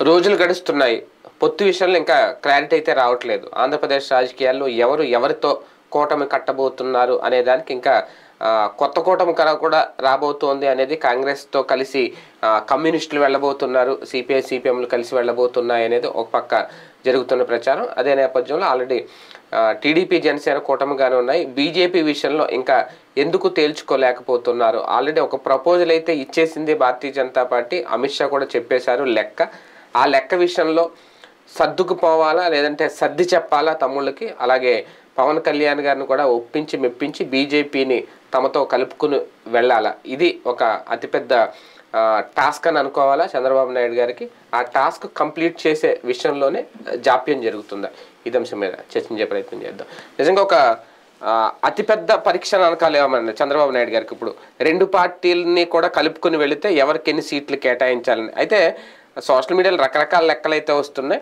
రోజులు గడుస్తున్నాయి. పొత్తు విషయంలో ఇంకా క్లారిటీ అయితే రావట్లేదు. ఆంధ్రప్రదేశ్ రాజకీయాల్లో ఎవరితో కూటమి కట్టబోతున్నారు అనే దానికి ఇంకా కొత్త కూటమి కూడా రాబోతోంది అనేది. కాంగ్రెస్తో కలిసి కమ్యూనిస్టులు వెళ్ళబోతున్నారు, సిపిఐ సిపిఎంలు కలిసి వెళ్ళబోతున్నాయి అనేది ఒక పక్క జరుగుతున్న ప్రచారం. అదే నేపథ్యంలో ఆల్రెడీ టీడీపీ జనసేన కూటమిగానే ఉన్నాయి. బీజేపీ విషయంలో ఇంకా ఎందుకు తేల్చుకోలేకపోతున్నారు? ఆల్రెడీ ఒక ప్రపోజల్ అయితే ఇచ్చేసింది భారతీయ జనతా పార్టీ. అమిత్ షా కూడా చెప్పేశారు లెక్క. ఆ లెక్క విషయంలో సర్దుకుపోవాలా లేదంటే సర్ది చెప్పాలా తమ్ముళ్ళకి? అలాగే పవన్ కళ్యాణ్ గారిని కూడా ఒప్పించి మెప్పించి బీజేపీని తమతో కలుపుకుని వెళ్ళాలా? ఇది ఒక అతిపెద్ద టాస్క్ అని అనుకోవాలా చంద్రబాబు నాయుడు గారికి? ఆ టాస్క్ కంప్లీట్ చేసే విషయంలోనే జాప్యం జరుగుతుందా? ఇది అంశం మీద చర్చించే ప్రయత్నం చేద్దాం. నిజంగా ఒక అతిపెద్ద పరీక్ష అనుకోలేమన్నా చంద్రబాబు నాయుడు గారికి. ఇప్పుడు రెండు పార్టీలని కూడా కలుపుకుని వెళితే ఎవరికి ఎన్ని సీట్లు కేటాయించాలని అయితే సోషల్ మీడియాలో రకరకాల లెక్కలు అయితే వస్తున్నాయి.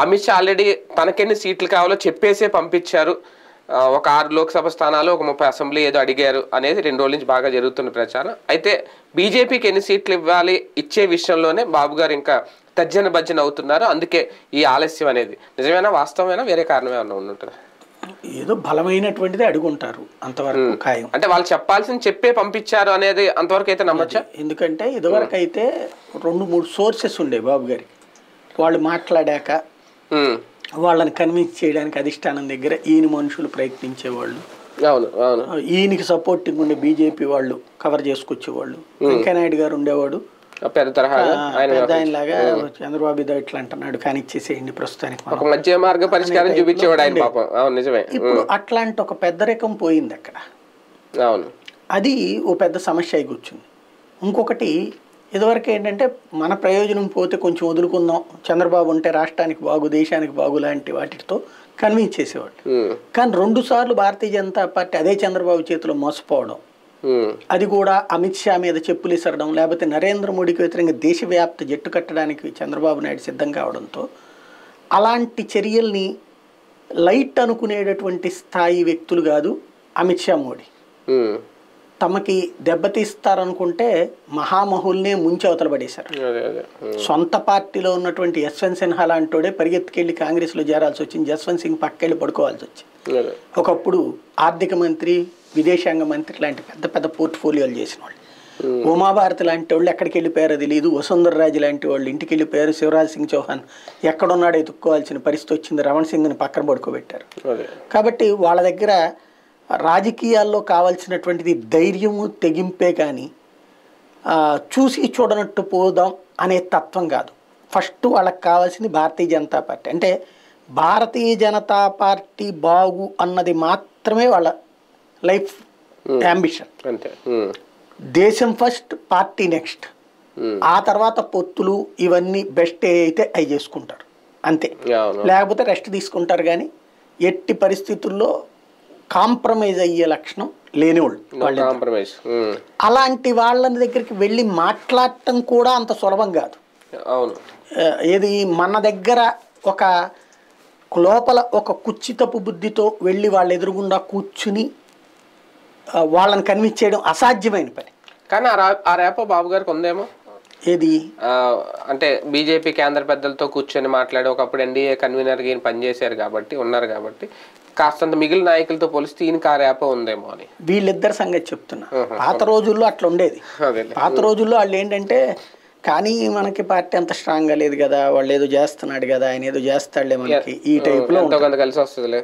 అమిత్ షా ఆల్రెడీ తనకెన్ని సీట్లు కావాలో చెప్పేసే పంపించారు. ఒక 6 లోక్సభ స్థానాలు, ఒక 30 అసెంబ్లీ ఏదో అడిగారు అనేది 2 రోజుల నుంచి బాగా జరుగుతున్న ప్రచారం. అయితే బీజేపీకి ఎన్ని సీట్లు ఇవ్వాలి ఇచ్చే విషయంలోనే బాబు గారు ఇంకా తర్జన భర్జన అవుతున్నారు. అందుకే ఈ ఆలస్యం అనేది నిజమేనా, వాస్తవమేనా, వేరే కారణం ఏమన్నా ఉంటుందా? ఏదో బలమైనటువంటిది అడుగుంటారు అంతవరకు ఖాయం. అంటే వాళ్ళు చెప్పాల్సింది చెప్పే పంపించారు అనేది అంతవరకు అయితే నమ్మచ్చా? ఎందుకంటే ఇదివరకు అయితే 2-3 సోర్సెస్ ఉండే బాబు గారికి. వాళ్ళు మాట్లాడాక వాళ్ళని కన్విన్స్ చేయడానికి అధిష్టానం దగ్గర ఈయన మనుషులు ప్రయత్నించేవాళ్ళు, ఈయనకి సపోర్టింగ్ ఉండే బీజేపీ వాళ్ళు కవర్ చేసుకొచ్చేవాళ్ళు. వెంకయ్యనాయుడు గారు ఉండేవాడు పెద్ద ఆయనలాగా, చంద్రబాబు ఇట్లా అంటున్నాడు కానీ ఇచ్చేసేయండి ప్రస్తుతానికి, ఇప్పుడు అట్లాంటి ఒక పెద్ద రకం పోయింది అక్కడ. అది ఓ పెద్ద సమస్య అయి కూర్చుంది. ఇంకొకటి ఇదివరకు ఏంటంటే మన ప్రయోజనం పోతే కొంచెం వదులుకుందాం, చంద్రబాబు ఉంటే రాష్ట్రానికి బాగు, దేశానికి బాగు లాంటి వాటితో కన్విన్స్ చేసేవాడు. కానీ 2 సార్లు భారతీయ జనతా పార్టీ అదే చంద్రబాబు చేతిలో మోసపోవడం, అది కూడా అమిత్ షా మీద చెప్పులు ఇసరడం, లేకపోతే నరేంద్ర మోడీకి వ్యతిరేకంగా దేశవ్యాప్త జట్టు కట్టడానికి చంద్రబాబు నాయుడు సిద్ధం కావడంతో అలాంటి చర్యల్ని లైట్ అనుకునేటటువంటి స్థాయి వ్యక్తులు కాదు అమిత్ షా, మోడీ. తమకి దెబ్బతీస్తారనుకుంటే మహామహుల్నే ముంచి అవతల పడేశారు. సొంత పార్టీలో ఉన్నటువంటి యశ్వంత్ సిన్హా లాంటోడే పరిగెత్తుకెళ్ళి కాంగ్రెస్లో చేరాల్సి వచ్చింది. జస్వంత్ సింగ్ పక్కెళ్ళి పడుకోవాల్సి వచ్చింది. ఒకప్పుడు ఆర్థిక మంత్రి, విదేశాంగ మంత్రి లాంటి పెద్ద పెద్ద పోర్ట్ఫోలియోలు చేసిన వాళ్ళు. ఉమాభారతి లాంటి వాళ్ళు ఎక్కడికి వెళ్ళిపోయారో తెలియదు. వసుంధరరాజు లాంటి వాళ్ళు ఇంటికి వెళ్ళిపోయారు. శివరాజ్ సింగ్ చౌహాన్ ఎక్కడున్నాడో ఎత్తుక్కోవాల్సిన పరిస్థితి వచ్చింది. రమణ్ సింగ్ని పక్కన పడుకోబెట్టారు. కాబట్టి వాళ్ళ దగ్గర రాజకీయాల్లో కావాల్సినటువంటిది ధైర్యము, తెగింపే కానీ చూసి చూడనట్టు పోదాం అనే తత్వం కాదు. ఫస్ట్ వాళ్ళకి కావాల్సింది భారతీయ జనతా పార్టీ. అంటే భారతీయ జనతా పార్టీ బాగు అన్నది మాత్రమే వాళ్ళ లైఫ్ అంబిషన్. దేశం ఫస్ట్, పార్టీ నెక్స్ట్. ఆ తర్వాత పొత్తులు ఇవన్నీ బెస్ట్ అయితే అవి చేసుకుంటారు అంతే. లేకపోతే రెస్ట్ తీసుకుంటారు. కానీ ఎట్టి పరిస్థితుల్లో కాంప్రమైజ్ అయ్యే లక్షణం లేనివాళ్ళు. అలాంటి వాళ్ళ దగ్గరికి వెళ్ళి మాట్లాడటం కూడా అంత సులభం కాదు. ఏది మన దగ్గర ఒక లోపల ఒక కుచ్చితపు బుద్ధితో వెళ్ళి వాళ్ళ ఎదురుగుండా కూర్చుని వాళ్ళని కన్విన్స్ చేయడం అసాధ్యమైన పని. కానీ ఆ రేపో బాబు గారికి ఉందేమో. ఏది అంటే బీజేపీ కేంద్ర పెద్దలతో కూర్చొని మాట్లాడి ఒకప్పుడు ఎన్డీఏ కన్వీనర్గా ఈయన పనిచేశారు కాబట్టి, ఉన్నారు కాబట్టి కాస్తంత మిగిలిన నాయకులతో పోలిస్తే ఈయనకి ఆ రేపో ఉందేమో అని వీళ్ళిద్దరి సంగతి చెప్తున్నా. పాత రోజుల్లో అట్లా ఉండేది. పాత రోజుల్లో వాళ్ళు ఏంటంటే కానీ మనకి పార్టీ అంత స్ట్రాంగ్గా లేదు కదా, వాళ్ళు ఏదో చేస్తున్నాడు కదా, ఆయన ఏదో చేస్తాడులే మనకి, ఈ టైప్లో కలిసి వస్తుందిలే.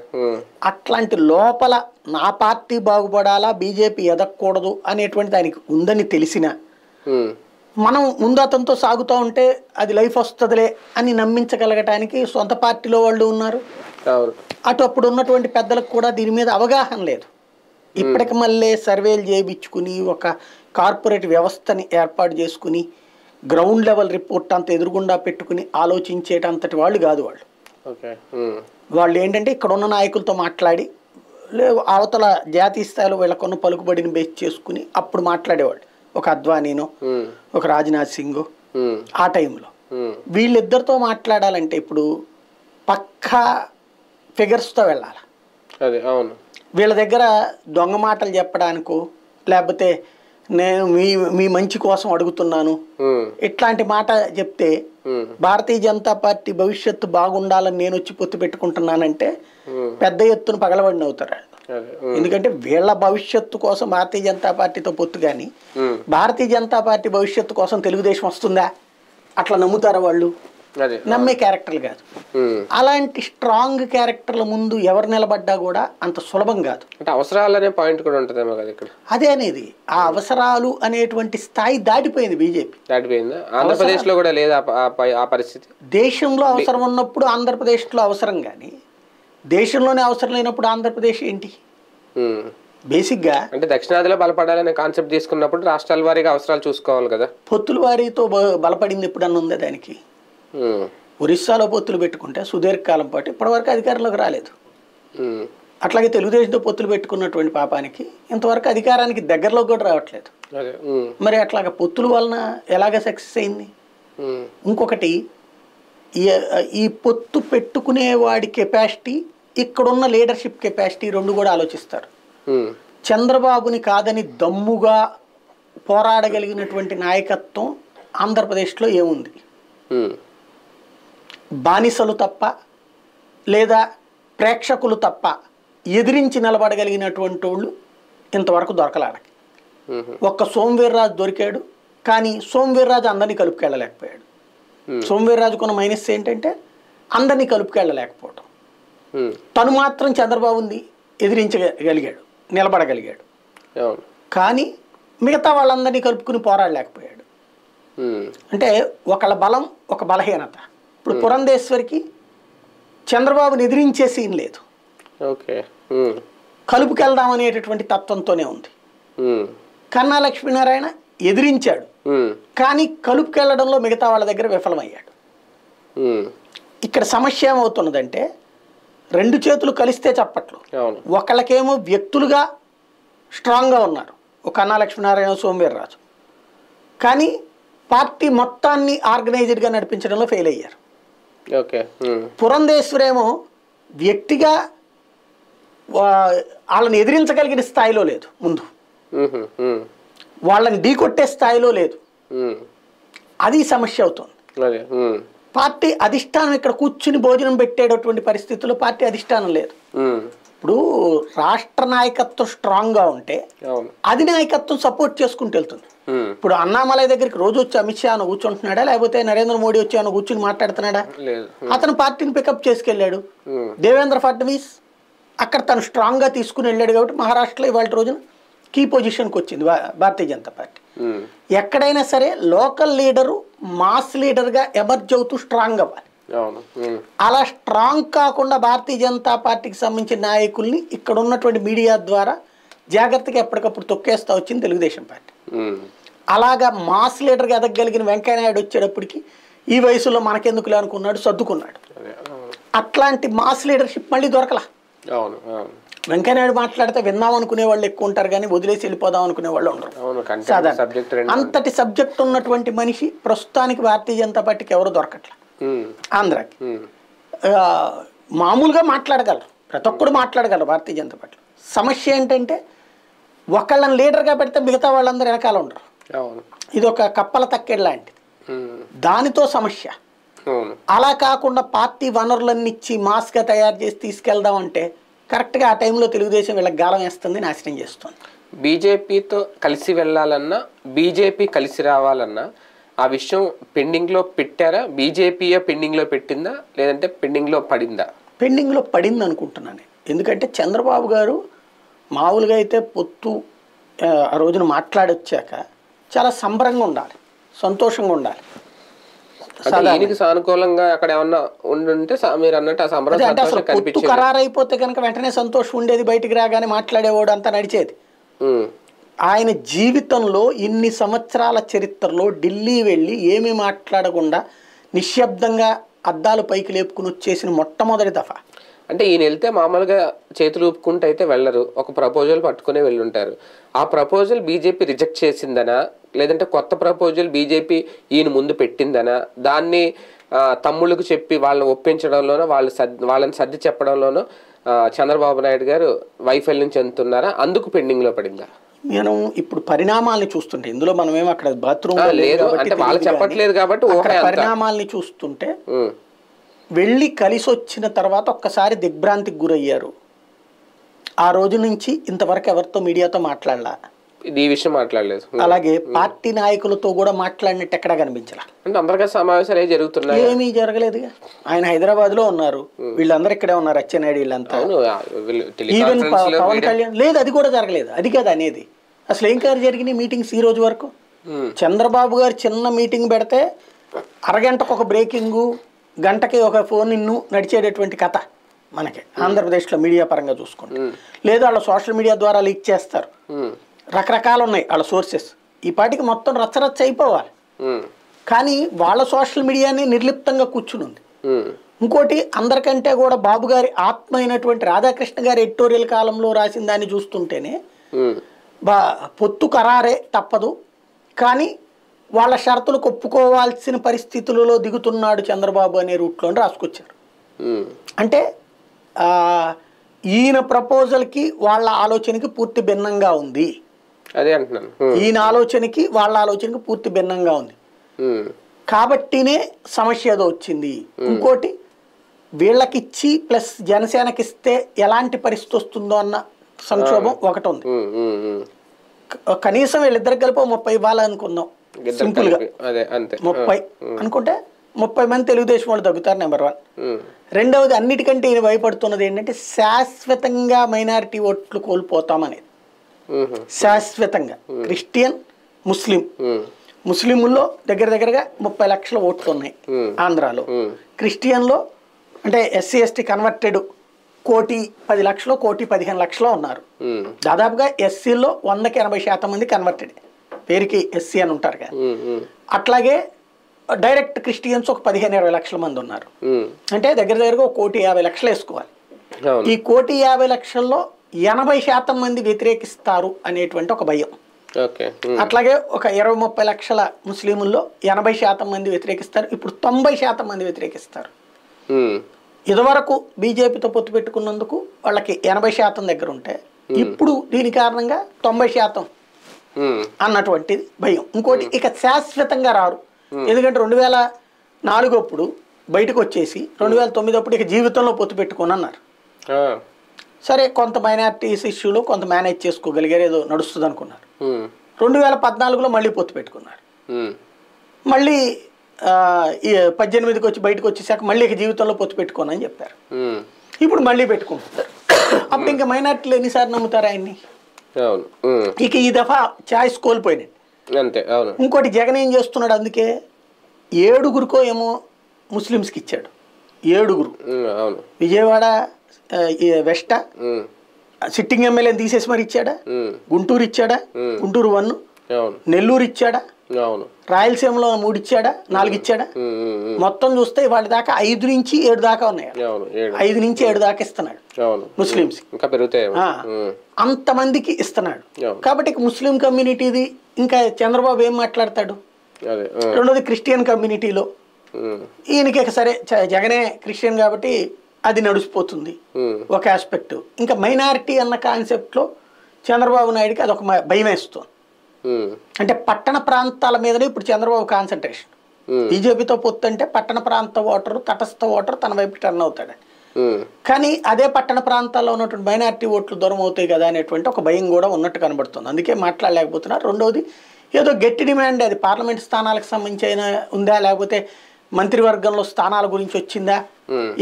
అట్లాంటి లోపల నా పార్టీ బాగుపడాలా, బీజేపీ ఎదగకూడదు అనేటువంటి దానికి ఉందని తెలిసిన మనం ముందు అతనితో సాగుతూ ఉంటే అది లైఫ్ వస్తుందిలే అని నమ్మించగలగటానికి సొంత పార్టీలో వాళ్ళు ఉన్నారు. అటు అప్పుడు ఉన్నటువంటి పెద్దలకు కూడా దీని మీద అవగాహన లేదు. ఇప్పటికి మళ్ళీ సర్వేలు చేయించుకుని ఒక కార్పొరేట్ వ్యవస్థని ఏర్పాటు చేసుకుని గ్రౌండ్ లెవెల్ రిపోర్ట్ అంత ఎదురుగుండా పెట్టుకుని ఆలోచించేటంతటి వాళ్ళు కాదు వాళ్ళు. వాళ్ళు ఏంటంటే ఇక్కడ ఉన్న నాయకులతో మాట్లాడి అవతల జాతీయ స్థాయిలో వీళ్ళకున్న పలుకుబడిని బేస్ చేసుకుని అప్పుడు మాట్లాడేవాళ్ళు. ఒక అద్వానీనో, ఒక రాజ్నాథ్ సింగ్ ఆ టైంలో. వీళ్ళిద్దరితో మాట్లాడాలంటే ఇప్పుడు పక్కా ఫిగర్స్తో వెళ్ళాలి. వీళ్ళ దగ్గర దొంగ మాటలు చెప్పడానికో లేకపోతే నేను మీ మంచి కోసం అడుగుతున్నాను ఇట్లాంటి మాట చెప్తే భారతీయ జనతా పార్టీ భవిష్యత్తు బాగుండాలని నేను వచ్చి పొత్తు పెట్టుకుంటున్నానంటే పెద్ద ఎత్తున పగలబడిన అవుతారు. ఎందుకంటే వీళ్ళ భవిష్యత్తు కోసం భారతీయ జనతా పార్టీతో పొత్తు, కానీ భారతీయ జనతా పార్టీ భవిష్యత్తు కోసం తెలుగుదేశం వస్తుందా అట్లా నమ్ముతారా వాళ్ళు? నమ్మే క్యారెక్టర్లు కాదు. అలాంటి స్ట్రాంగ్ క్యారెక్టర్ల ముందు ఎవరు నిలబడ్డా కూడా అంత సులభం కాదు. అంటే అవసరాలు అనే పాయింట్ కూడా ఉంటుందేమో కదా ఇక్కడ. అదే అనేది, ఆ అవసరాలు అనేటువంటి స్థాయి దాటిపోయింది బీజేపీ. దాటిపోయిందా? ఆంధ్రప్రదేశ్ లో కూడా లేదా ఆ పరిస్థితి? దేశంలో అవసరం ఉన్నప్పుడు ఆంధ్రప్రదేశ్లో అవసరం, కానీ దేశంలోనే అవసరం లేనప్పుడు ఆంధ్రప్రదేశ్ ఏంటి? బేసిక్గా అంటే దక్షిణాదిలో బలపడాలనే కాన్సెప్ట్ తీసుకున్నప్పుడు రాష్ట్రాల వారీగా అవసరాలు చూసుకోవాలి కదా. పొత్తుల వారితో బలపడింది ఎప్పుడన్నా ఉందా దానికి? ఒరిస్సాలో పొత్తులు పెట్టుకుంటే సుదీర్ఘకాలం పాటు ఇప్పటివరకు అధికారంలోకి రాలేదు. అట్లాగే తెలుగుదేశంతో పొత్తులు పెట్టుకున్నటువంటి పాపానికి ఇంతవరకు అధికారానికి దగ్గరలోకి కూడా రావట్లేదు. మరి అట్లాగా పొత్తుల వలన ఎలాగ సక్సెస్ అయింది? ఇంకొకటి, ఈ పొత్తు పెట్టుకునే వాడి కెపాసిటీ, ఇక్కడున్న లీడర్షిప్ కెపాసిటీ రెండు కూడా ఆలోచిస్తారు. చంద్రబాబుని కాదని దమ్ముగా పోరాడగలిగినటువంటి నాయకత్వం ఆంధ్రప్రదేశ్లో ఏముంది? బానిసలు తప్ప లేదా ప్రేక్షకులు తప్ప ఎదిరించి నిలబడగలిగినటువంటి వాళ్ళు ఇంతవరకు దొరకలాడకి. ఒక్క సోమవీర్రాజు దొరికాడు, కానీ సోమవీర్రాజు అందరినీ కలుపుకెళ్ళలేకపోయాడు. సోమవీర్రాజుకున్న మైనస్ ఏంటంటే అందరినీ కలుపుకెళ్ళలేకపోవటం. తను మాత్రం చంద్రబాబుని ఎదిరించగలిగాడు, నిలబడగలిగాడు, కానీ మిగతా వాళ్ళందరినీ కలుపుకుని పోరాడలేకపోయాడు. అంటే ఒకళ్ళ బలం ఒక బలహీనత. ఇప్పుడు పురంధేశ్వరికి చంద్రబాబుని ఎదిరించే సీన్ లేదు, కలుపుకెళ్దాం అనేటటువంటి తత్వంతోనే ఉంది. కన్నా లక్ష్మీనారాయణ ఎదిరించాడు, కానీ కలుపుకెళ్లడంలో మిగతా వాళ్ళ దగ్గర విఫలమయ్యాడు. ఇక్కడ సమస్య ఏమవుతున్నదంటే రెండు చేతులు కలిస్తే చప్పట్లు. ఒకళ్ళకేమో వ్యక్తులుగా స్ట్రాంగ్గా ఉన్నారు, ఒక కన్నా లక్ష్మీనారాయణ, సోమవీర్రాజు, కానీ పార్టీ మొత్తాన్ని ఆర్గనైజ్డ్గా నడిపించడంలో ఫెయిల్ అయ్యారు. పురంధేశ్వరేమో వ్యక్తిగా వాళ్ళని ఎదిరించగలిగిన స్థాయిలో లేదు, ముందు వాళ్ళని ఢీకొట్టే స్థాయిలో లేదు. అది సమస్య అవుతుంది. పార్టీ అధిష్టానం ఇక్కడ కూర్చుని భోజనం పెట్టేటటువంటి పరిస్థితుల్లో పార్టీ అధిష్టానం లేదు. ఇప్పుడు రాష్ట్ర నాయకత్వం స్ట్రాంగ్గా ఉంటే అధినాయకత్వం సపోర్ట్ చేసుకుంటూ వెళ్తుంది. ఇప్పుడు అన్నామలై దగ్గరికి రోజు వచ్చి అమిత్ షా అని కూర్చుంటున్నాడా, లేకపోతే నరేంద్ర మోడీ వచ్చి అని కూర్చుని మాట్లాడుతున్నాడా? అతను పార్టీని పికప్ చేసుకెళ్ళాడు. దేవేంద్ర ఫడ్నవీస్ అక్కడ తను స్ట్రాంగ్గా తీసుకుని వెళ్ళాడు కాబట్టి మహారాష్ట్రలో ఇవాళ రోజున కీ పొజిషన్కి వచ్చింది భారతీయ జనతా పార్టీ. ఎక్కడైనా సరే లోకల్ లీడరు మాస్ లీడర్గా ఎమర్జ్ అవుతూ స్ట్రాంగ్ అవ్వాలి. అలా స్ట్రాంగ్ కాకుండా భారతీయ జనతా పార్టీకి సంబంధించిన నాయకుల్ని ఇక్కడ ఉన్నటువంటి మీడియా ద్వారా జాగ్రత్తగా ఎప్పటికప్పుడు తొక్కేస్తా వచ్చింది తెలుగుదేశం పార్టీ. అలాగా మాస్ లీడర్గా ఎదగలిగిన వెంకయ్యనాయుడు వచ్చేటప్పటికి ఈ వయసులో మనకెందుకులే అనుకున్నాడు, సర్దుకున్నాడు. అట్లాంటి మాస్ లీడర్షిప్ మళ్ళీ దొరకలా. వెంకయ్యనాయుడు మాట్లాడితే విందాం అనుకునే వాళ్ళు ఎక్కువ ఉంటారు, కానీ వదిలేసి వెళ్ళిపోదాం అనుకునే వాళ్ళు ఉండరు. సాధారణ అంతటి సబ్జెక్ట్ ఉన్నటువంటి మనిషి ప్రస్తుతానికి భారతీయ జనతా పార్టీకి ఎవరు దొరకట్లా. ఆంధ్రాకి మామూలుగా మాట్లాడగలరు, ప్రతి ఒక్కరు మాట్లాడగలరు భారతీయ జనతా పార్టీ. సమస్య ఏంటంటే ఒకళ్ళని లీడర్గా పెడితే మిగతా వాళ్ళందరూ వెనకాల ఉండరు. ఇది ఒక కప్పల తక్కెడు లాంటిది, దానితో సమస్య. అలా కాకుండా పార్టీ వనరులన్నీ ఇచ్చి మాస్గా తయారు చేసి తీసుకెళ్దాం అంటే కరెక్ట్గా ఆ టైంలో తెలుగుదేశం వీళ్ళకి గాలం వేస్తుంది, నాశనం చేస్తుంది. బీజేపీతో కలిసి వెళ్ళాలన్నా, బీజేపీ కలిసి రావాలన్నా ఆ విషయం పెండింగ్లో పెట్టారా? బీజేపీయే పెండింగ్లో పెట్టిందా, లేదంటే పెండింగ్లో పడిందా? పెండింగ్లో పడింది అనుకుంటున్నాను. ఎందుకంటే చంద్రబాబు గారు మామూలుగా అయితే పొత్తు ఆ రోజున మాట్లాడొచ్చాక చాలా సంబరంగా ఉండాలి, సంతోషంగా ఉండాలి. దీనికి సానుకూలంగా అక్కడ ఏమన్నా ఉండుంటే మీరు అన్నట్టు ఆ సంబరం పొత్తు ఖరారు అయిపోతే కనుక వెంటనే సంతోషం ఉండేది, బయటికి రాగానే మాట్లాడేవాడు అంతా నడిచేది. ఆయన జీవితంలో ఇన్ని సంవత్సరాల చరిత్రలో ఢిల్లీ వెళ్ళి ఏమీ మాట్లాడకుండా నిశ్శబ్దంగా అద్దాలు పైకి లేపుకుని వచ్చేసిన మొట్టమొదటి దఫా. అంటే ఈయన వెళ్తే మామూలుగా చేతులు ఊపుకుంటూ అయితే వెళ్ళరు, ఒక ప్రపోజల్ పట్టుకునే వెళ్ళుంటారు. ఆ ప్రపోజల్ బీజేపీ రిజెక్ట్ చేసిందనా, లేదంటే కొత్త ప్రపోజల్ బీజేపీ ఈయన ముందు పెట్టిందనా, దాన్ని తమ్ముళ్ళకు చెప్పి వాళ్ళని ఒప్పించడంలోనో వాళ్ళని సర్ది చెప్పడంలోనో చంద్రబాబు నాయుడు గారు వైఫల్యం చెందుతున్నారా, అందుకు పెండింగ్లో పడిందా? మనం ఇప్పుడు పరిణామాల్ని చూస్తుంటే ఇందులో మనమేమో అక్కడ బాత్రూమ్ లేదు అంటే వాళ్ళు చెప్పట్లేదు కాబట్టి పరిణామాల్ని చూస్తుంటే వెళ్ళి కలిసి వచ్చిన తర్వాత ఒక్కసారి దిగ్భ్రాంతికి గురయ్యారు. ఆ రోజు నుంచి ఇంతవరకు ఎవరితో మీడియాతో మాట్లాడలా, ఈ విషయం మాట్లాడలేదు. అలాగే పార్టీ నాయకులతో కూడా మాట్లాడినట్టు ఎక్కడా కనిపించలా. అంటే అంతర్గత సమావేశాలు జరుగుతున్నాయి, ఏమీ జరగలేదుగా. ఆయన హైదరాబాద్ లో ఉన్నారు, వీళ్ళందరూ ఇక్కడే ఉన్నారు, అచ్చెన్నాయుడు వీళ్ళంతా. ఈవెన్ పవన్ కళ్యాణ్ లేదు, అది కూడా జరగలేదు. అది కదా అనేది. అసలు ఏం కాదు జరిగినాయి మీటింగ్స్ ఈ రోజు వరకు. చంద్రబాబు గారు చిన్న మీటింగ్ పెడితే అరగంటకు ఒక బ్రేకింగు, గంటకి ఒక ఫోన్ ఇన్ను నడిచేటటువంటి కథ మనకి ఆంధ్రప్రదేశ్లో మీడియా పరంగా చూసుకుంటే. లేదు వాళ్ళ సోషల్ మీడియా ద్వారా లీక్ చేస్తారు, రకరకాలు ఉన్నాయి వాళ్ళ సోర్సెస్. ఈ పాటికి మొత్తం రచ్చరచ్చ అయిపోవాలి, కానీ వాళ్ళ సోషల్ మీడియాని నిర్లిప్తంగా కూర్చుని ఉంది. ఇంకోటి అందరికంటే కూడా బాబు గారి ఆత్మ అయినటువంటి రాధాకృష్ణ గారి ఎడిటోరియల్ కాలంలో రాసిన దాన్ని చూస్తుంటేనే పొత్తు ఖరారే తప్పదు, కానీ వాళ్ళ షరతులకు ఒప్పుకోవాల్సిన పరిస్థితులలో దిగుతున్నాడు చంద్రబాబు అనే రూట్లో రాసుకొచ్చారు. అంటే ఈయన ప్రపోజల్కి వాళ్ళ ఆలోచనకి పూర్తి భిన్నంగా ఉంది. అదే అంటున్నాను, ఈయన ఆలోచనకి వాళ్ళ ఆలోచనకి పూర్తి భిన్నంగా ఉంది కాబట్టినే సమస్య ఏదో వచ్చింది. ఇంకోటి వీళ్ళకిచ్చి ప్లస్ జనసేనకి ఇస్తే ఎలాంటి పరిస్థితి వస్తుందో అన్న సంక్షోభం ఒకటి ఉంది. కనీసం వీళ్ళిద్దరికి కలిపి 30 ఇవ్వాలనుకుందాం సింపుల్ గా. 30 అనుకుంటే 30 మంది తెలుగుదేశం వాళ్ళు తగ్గుతారు, నెంబర్ 1. రెండవది అన్నిటికంటే ఈయన భయపడుతున్నది ఏంటంటే శాశ్వతంగా మైనారిటీ ఓట్లు కోల్పోతామనేది. శాశ్వతంగా క్రిస్టియన్ ముస్లింల్లో దగ్గరగా 30 లక్షల ఓట్లు ఉన్నాయి ఆంధ్రాలో. క్రిస్టియన్లో అంటే ఎస్సీ ఎస్టీ కన్వర్టెడ్ 1,10,00,000 1,15,00,000 ఉన్నారు. దాదాపుగా ఎస్సీలో 100కి 80% మంది కన్వర్టెడ్, పేరుకి ఎస్సీ అని ఉంటారు కదా. అట్లాగే డైరెక్ట్ క్రిస్టియన్స్ ఒక 15-20 లక్షల మంది ఉన్నారు. అంటే దగ్గరగా 1,50,00,000 వేసుకోవాలి. ఈ 1,50,00,000లో 80% మంది వ్యతిరేకిస్తారు అనేటువంటి ఒక భయం. అట్లాగే ఒక 20-30 లక్షల ముస్లింల్లో 80% మంది వ్యతిరేకిస్తారు, ఇప్పుడు 90% మంది వ్యతిరేకిస్తారు. ఇదివరకు బీజేపీతో పొత్తు పెట్టుకున్నందుకు వాళ్ళకి 80% దగ్గర ఉంటే ఇప్పుడు దీని కారణంగా 90% అన్నటువంటి భయం. ఇంకోటి ఇక శాశ్వతంగా రారు, ఎందుకంటే 2004 అప్పుడు బయటకు వచ్చేసి 2009 అప్పుడు ఇక జీవితంలో పొత్తు పెట్టుకుని అన్నారు. సరే కొంత మైనారిటీస్ ఇష్యూలో కొంత మేనేజ్ చేసుకోగలిగారు, ఏదో నడుస్తుంది అనుకున్నారు. 2014లో మళ్ళీ పొత్తు పెట్టుకున్నారు. మళ్ళీ 18కి వచ్చి బయటకు వచ్చేసాక మళ్ళీ ఇక జీవితంలో పొత్తు పెట్టుకోనని చెప్పారు. ఇప్పుడు మళ్ళీ పెట్టుకుంటున్నారు. అప్పుడు ఇంకా మైనారిటీలు ఎన్నిసార్లు నమ్ముతారు ఆయన్ని? ఇక ఈ దఫా ఛాయిస్ కోల్పోయినాయి. ఇంకోటి జగన్ ఏం చేస్తున్నాడు, అందుకే 7 ఏమో ముస్లిమ్స్కి ఇచ్చాడు. 7 విజయవాడ వెస్ట్ సిట్టింగ్ ఎమ్మెల్యేని తీసేసి మరి ఇచ్చాడా, గుంటూరు ఇచ్చాడా, గుంటూరు 1, నెల్లూరు ఇచ్చాడా, రాయలసీమలో 3 ఇచ్చాడా, 4 ఇచ్చాడా. మొత్తం చూస్తే వాళ్ళ దాకా 5 నుంచి 7 దాకా ఉన్నాయి. 5 నుంచి 7 దాకా ఇస్తున్నాడు ముస్లిమ్స్, అంతమందికి ఇస్తున్నాడు. కాబట్టి ముస్లిం కమ్యూనిటీది ఇంకా చంద్రబాబు ఏం మాట్లాడతాడు. రెండోది క్రిస్టియన్ కమ్యూనిటీలో ఈయనకి సరే జగనే క్రిస్టియన్ కాబట్టి అది నడిచిపోతుంది ఒక ఆస్పెక్ట్. ఇంకా మైనారిటీ అన్న కాన్సెప్ట్లో చంద్రబాబు నాయుడుకి అదొక భయం వేస్తుంది. అంటే పట్టణ ప్రాంతాల మీదనే ఇప్పుడు చంద్రబాబు కాన్సన్ట్రేషన్. బీజేపీతో పొత్తు అంటే పట్టణ ప్రాంత ఓటరు, తటస్థ ఓటరు తన వైపు టర్న్ అవుతాడు. కానీ అదే పట్టణ ప్రాంతాల్లో ఉన్నటువంటి మైనారిటీ ఓట్లు దూరం అవుతాయి కదా అనేటువంటి ఒక భయం కూడా ఉన్నట్టు కనబడుతుంది. అందుకే మాట్లాడలేకపోతున్నారు. రెండవది ఏదో గట్టి డిమాండ్, అది పార్లమెంట్ స్థానాలకు సంబంధించి అయినా ఉందా, లేకపోతే మంత్రివర్గంలో స్థానాల గురించి వచ్చిందా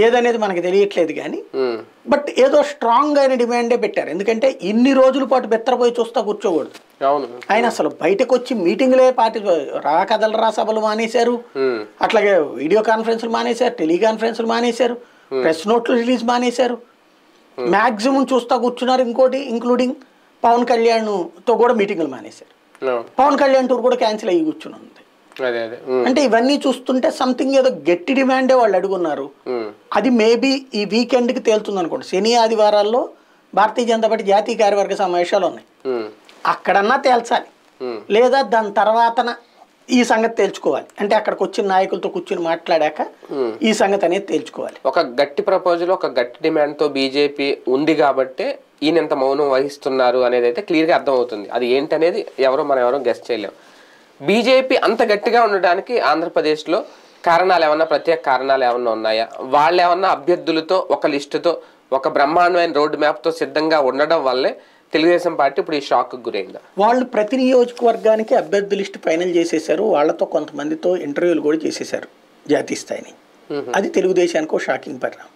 ఏదనేది మనకి తెలియట్లేదు. కానీ బట్ ఏదో స్ట్రాంగ్ అయిన డిమాండే పెట్టారు. ఎందుకంటే ఇన్ని రోజుల పాటు బెత్తరపోయి చూస్తా కూర్చోకూడదు. ఆయన అసలు బయటకు వచ్చి మీటింగ్లే కదలరా సభలు మానేశారు, అట్లాగే వీడియో కాన్ఫరెన్స్లు మానేశారు, టెలికాన్ఫరెన్స్లు మానేశారు, ప్రెస్ నోట్లు రిలీజ్ మానేశారు, మ్యాక్సిమం చూస్తా కూర్చున్నారు. ఇంకోటి ఇంక్లూడింగ్ పవన్ కళ్యాణ్తో కూడా మీటింగ్లు మానేశారు. పవన్ కళ్యాణ్ టూర్ కూడా క్యాన్సిల్ అయ్యి కూర్చుని ఉంది. అంటే ఇవన్నీ చూస్తుంటే సంథింగ్ ఏదో గట్టి డిమాండే వాళ్ళు అడుగున్నారు. అది మేబీ ఈ వీకెండ్కి తేలుతుంది అనుకోండి. శని ఆదివారాల్లో భారతీయ జనతా పార్టీ జాతీయ కార్యవర్గ సమావేశాలు ఉన్నాయి, అక్కడన్నా తేల్చాలి. లేదా దాని తర్వాతన ఈ సంగతి తేల్చుకోవాలి. అంటే అక్కడికి వచ్చిన నాయకులతో కూర్చుని మాట్లాడాక ఈ సంగతి అనేది తేల్చుకోవాలి. ఒక గట్టి ప్రపోజల్, ఒక గట్టి డిమాండ్తో బీజేపీ ఉంది కాబట్టి ఈయన ఎంత మౌనం వహిస్తున్నారు అనేది అయితే క్లియర్గా అర్థమవుతుంది. అది ఏంటనేది మనం ఎవరో గెస్ట్ చేయలేము. బీజేపీ అంత గట్టిగా ఉండడానికి ఆంధ్రప్రదేశ్లో కారణాలు ఏమన్నా, ప్రత్యేక కారణాలు ఏమన్నా ఉన్నాయా? వాళ్ళు ఏమన్నా అభ్యర్థులతో ఒక లిస్టుతో ఒక బ్రహ్మాండమైన రోడ్ మ్యాప్తో సిద్ధంగా ఉండడం వల్లే తెలుగుదేశం పార్టీ ఇప్పుడు ఈ షాక్కి గురైందా? వాళ్ళు ప్రతి నియోజకవర్గానికి అభ్యర్థి లిస్టు ఫైనల్ చేసేసారు. వాళ్ళతో కొంతమందితో ఇంటర్వ్యూలు కూడా చేసేసారు జాతీయ స్థాయిని. అది తెలుగుదేశానికి షాకింగ్ పరిణామం.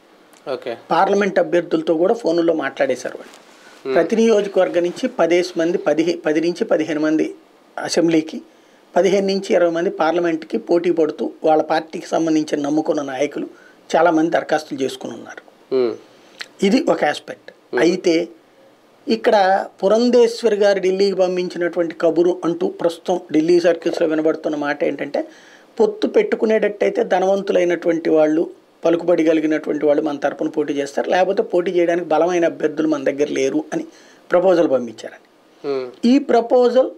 ఓకే, పార్లమెంట్ అభ్యర్థులతో కూడా ఫోన్లో మాట్లాడేశారు వాళ్ళు. ప్రతి నియోజకవర్గం నుంచి 10 మంది 10 నుంచి 15 మంది అసెంబ్లీకి, 15 నుంచి 20 మంది పార్లమెంట్కి పోటీ పడుతూ వాళ్ళ పార్టీకి సంబంధించిన నమ్ముకున్న నాయకులు చాలామంది దరఖాస్తులు చేసుకుని ఉన్నారు. ఇది ఒక ఆస్పెక్ట్. అయితే ఇక్కడ పురంధేశ్వరి గారు ఢిల్లీకి పంపించినటువంటి కబురు అంటూ ప్రస్తుతం ఢిల్లీ సర్కిల్స్లో వినబడుతున్న మాట ఏంటంటే, పొత్తు పెట్టుకునేటట్టయితే ధనవంతులైనటువంటి వాళ్ళు, పలుకుబడి కలిగినటువంటి వాళ్ళు మన తరపున పోటీ చేస్తారు, లేకపోతే పోటీ చేయడానికి బలమైన అభ్యర్థులు మన దగ్గర లేరు అని ప్రపోజల్ పంపించారని. ఈ proposal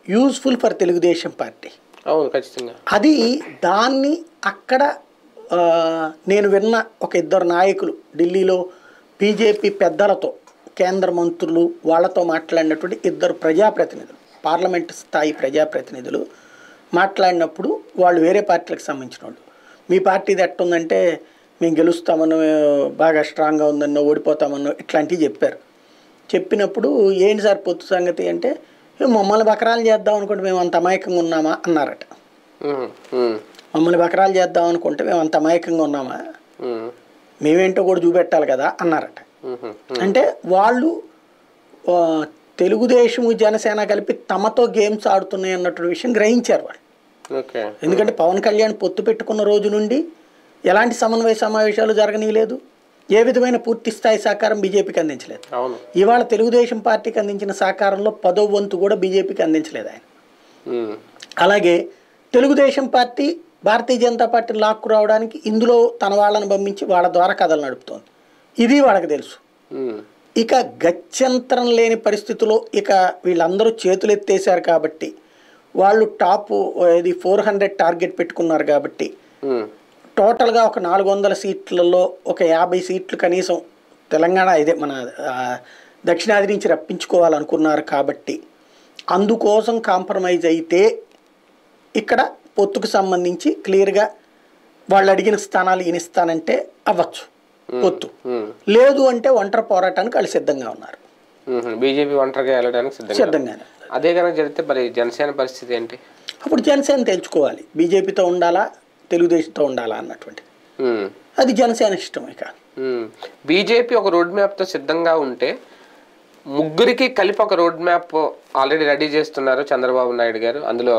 useful for Telugu Desam party. అది దాన్ని అక్కడ నేను విన్న ఒక 2 నాయకులు ఢిల్లీలో బీజేపీ పెద్దలతో, కేంద్ర మంత్రులు వాళ్ళతో మాట్లాడినటువంటి 2 ప్రజాప్రతినిధులు, పార్లమెంట్ స్థాయి ప్రజాప్రతినిధులు మాట్లాడినప్పుడు వాళ్ళు వేరే పార్టీలకు సంబంధించిన వాళ్ళు, మీ పార్టీది ఎట్టుందంటే మేము గెలుస్తామన్నో, బాగా స్ట్రాంగ్గా ఉందన్నో, ఓడిపోతామన్నో ఇట్లాంటివి చెప్పారు. చెప్పినప్పుడు ఏంటి సార్ పొత్తు సంగతి అంటే, మమ్మల్ని బకరాలు చేద్దాం అనుకుంటే మేము అంత అమాయకంగా ఉన్నామా అన్నారట. మమ్మల్ని బకరాలు చేద్దాం అనుకుంటే మేము అంత అమాయకంగా ఉన్నామా, మేమేంటో కూడా చూపెట్టాలి కదా అన్నారట. అంటే వాళ్ళు తెలుగుదేశం జనసేన కలిపి తమతో గేమ్స్ ఆడుతున్నాయి అన్నటువంటి విషయం గ్రహించారు వాళ్ళు. ఎందుకంటే పవన్ కళ్యాణ్ పొత్తు పెట్టుకున్న రోజు నుండి ఎలాంటి సమన్వయ సమావేశాలు జరగనీయలేదు, ఏ విధమైన పూర్తి స్థాయి సహకారం బీజేపీకి అందించలేదు. ఇవాళ తెలుగుదేశం పార్టీకి అందించిన సహకారంలో 10వ వంతు కూడా బీజేపీకి అందించలేదు ఆయన. అలాగే తెలుగుదేశం పార్టీ భారతీయ జనతా పార్టీని లాక్కు రావడానికి ఇందులో తన వాళ్ళని పంపించి వాళ్ళ ద్వారా కథలు నడుపుతోంది. ఇది వాళ్ళకి తెలుసు. ఇక గత్యంతరం లేని పరిస్థితుల్లో ఇక వీళ్ళందరూ చేతులు ఎత్తేసారు కాబట్టి, వాళ్ళు టాప్ 400 టార్గెట్ పెట్టుకున్నారు కాబట్టి, టోటల్గా ఒక 400 సీట్లలో ఒక 50 సీట్లు కనీసం తెలంగాణ ఇదే మన దక్షిణాది నుంచి రప్పించుకోవాలనుకున్నారు కాబట్టి, అందుకోసం కాంప్రమైజ్ అయితే ఇక్కడ పొత్తుకు సంబంధించి క్లియర్గా వాళ్ళు అడిగిన స్థానాలు ఈయన ఇస్తానంటే అవ్వచ్చు పొత్తు, లేదు అంటే ఒంటరి పోరాటానికి వాళ్ళు సిద్ధంగా ఉన్నారు. బీజేపీ ఒంటరిగా వెళ్ళడానికి సిద్ధంగానే. అదే కనుక జరిగితే మరి జనసేన పరిస్థితి ఏంటి? అప్పుడు జనసేన తెలుసుకోవాలి, బీజేపీతో ఉండాలా తెలుగుదేశంతో ఉండాలా అన్నటువంటి. అది జనసేన ఇష్టం. ఇక బీజేపీ ఒక రోడ్ మ్యాప్తో సిద్ధంగా ఉంటే ముగ్గురికి కలిపి ఒక రోడ్ మ్యాప్ ఆల్రెడీ రెడీ చేస్తున్నారు చంద్రబాబు నాయుడు గారు. అందులో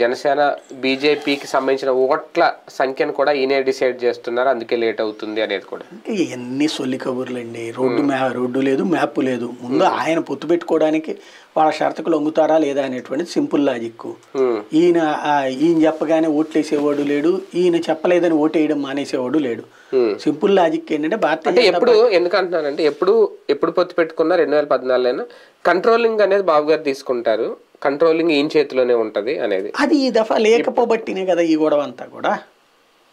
జనసేన బీజేపీకి సంబంధించిన ఓట్ల సంఖ్యను కూడా ఈయనే డిసైడ్ చేస్తున్నారు, అందుకే లేట్ అవుతుంది అనేది కూడా. ఎన్ని సొల్లి కబుర్లు అండి. రోడ్డు లేదు, మ్యాప్ లేదు. ముందు ఆయన పొత్తు పెట్టుకోవడానికి వాళ్ళ షరతుకు లొంగుతారా లేదా అనేటువంటిది సింపుల్ లాజిక్. ఈయన చెప్పగానే ఓట్లేసేవాడు లేడు, ఈయన చెప్పలేదని ఓటేయడం మానేసేవాడు లేడు. సింపుల్ లాజిక్ ఏంటంటే భారతీయ ఎప్పుడు ఎందుకంటున్నానంటే ఎప్పుడు పొత్తు పెట్టుకున్నా 2014 కంట్రోలింగ్ అనేది బాబు గారు తీసుకుంటారు, కంట్రోలింగ్ ఈయన చేతిలోనే ఉంటది అనేది. అది ఈ దఫా లేకపోబట్టినే కదా ఈ గొడవ అంతా కూడా.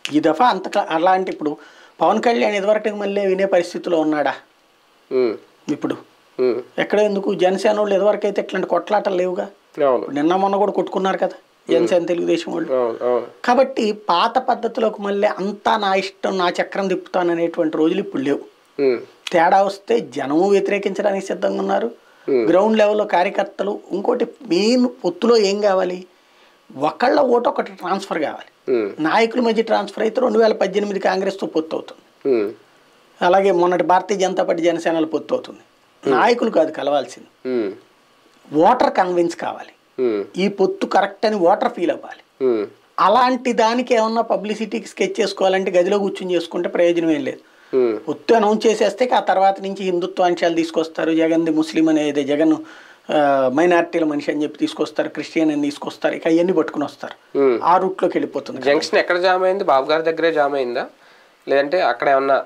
ఈ దఫా అంత అలాంటి ఇప్పుడు పవన్ కళ్యాణ్ ఇదివరకు మళ్ళీ వినే పరిస్థితిలో ఉన్నాడా? ఇప్పుడు ఎక్కడ ఎందుకు? జనసేన వాళ్ళు ఇదివరకు అయితే ఇట్లాంటి కొట్లాటలు లేవుగా. నిన్న మొన్న కూడా కొట్టుకున్నారు కదా జనసేన తెలుగుదేశం వాళ్ళు. కాబట్టి పాత పద్ధతిలోకి మళ్ళీ అంతా నా ఇష్టం, నా చక్రం తిప్పుతాను అనేటువంటి రోజులు ఇప్పుడు లేవు. తేడా వస్తే జనము వ్యతిరేకించడానికి సిద్ధంగా ఉన్నారు, గ్రౌండ్ లెవెల్లో కార్యకర్తలు. ఇంకోటి మెయిన్ పొత్తులో ఏం కావాలి, ఒకళ్ళ ఓటు ఒకటి ట్రాన్స్ఫర్ కావాలి. నాయకుల మధ్య ట్రాన్స్ఫర్ అయితే 2018 కాంగ్రెస్తో పొత్తు అవుతుంది, అలాగే మొన్నటి భారతీయ జనతా పార్టీ జనసేనలో పొత్తు అవుతుంది. నాయకులు కాదు కలవాల్సింది, ఓటర్ కన్విన్స్ కావాలి, ఈ పొత్తు కరెక్ట్ అని ఓటర్ ఫీల్ అవ్వాలి. అలాంటి దానికి ఏమన్నా పబ్లిసిటీకి స్కెచ్ చేసుకోవాలంటే గదిలో కూర్చొని చేసుకుంటే ప్రయోజనం ఏం లేదు. పొత్తు అనౌన్స్ చేసేస్తే ఆ తర్వాత నుంచి హిందుత్వ అంశాలు తీసుకొస్తారు, జగన్ది ముస్లిం అనేది, జగన్ మైనారిటీల మనిషి అని చెప్పి తీసుకొస్తారు, క్రిస్టియన్ అని తీసుకొస్తారు, ఇక అవన్నీ పట్టుకుని వస్తారు. ఆ రూట్లోకి వెళ్ళిపోతుంది. జంక్షన్ ఎక్కడ జామ్ అయింది? బాబు గారి దగ్గరే జామ్ అయిందా లేదంటే అక్కడ ఏమన్నా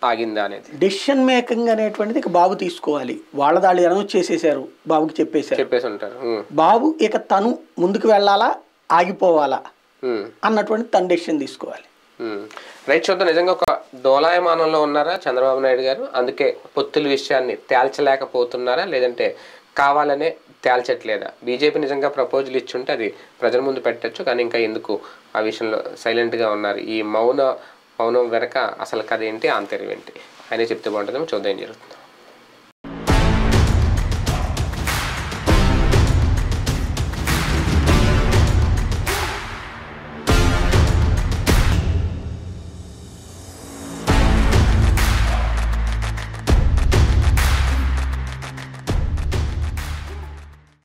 ఆగిందా అనేది? డెసిషన్ మేకింగ్ అనేటువంటిది ఇక బాబు తీసుకోవాలి. వాళ్ళ దాళ్ళు అనౌన్స్ చేసేసారు, బాబుకి చెప్పేసి ఉంటారు. బాబు ఇక తను ముందుకు వెళ్ళాలా ఆగిపోవాలా అన్నటువంటి తన డెసిషన్ తీసుకోవాలి. రైట్, చూద్దాం. నిజంగా ఒక డోలాయమానంలో ఉన్నారా చంద్రబాబు నాయుడు గారు? అందుకే పొత్తుల విషయాన్ని తేల్చలేకపోతున్నారా, లేదంటే కావాలనే తేల్చట్లేదా? బీజేపీ నిజంగా ప్రపోజల్ ఇచ్చుంటే అది ప్రజల ముందు పెట్టచ్చు, కానీ ఇంకా ఎందుకు ఆ విషయంలో సైలెంట్గా ఉన్నారు? ఈ మౌనం వెనక అసలు కథ ఏంటి, ఆంతర్యం ఏంటి ఆయన చెప్తే బాగుంటుందేమో. చూద్దాం ఏం జరుగుతుంది.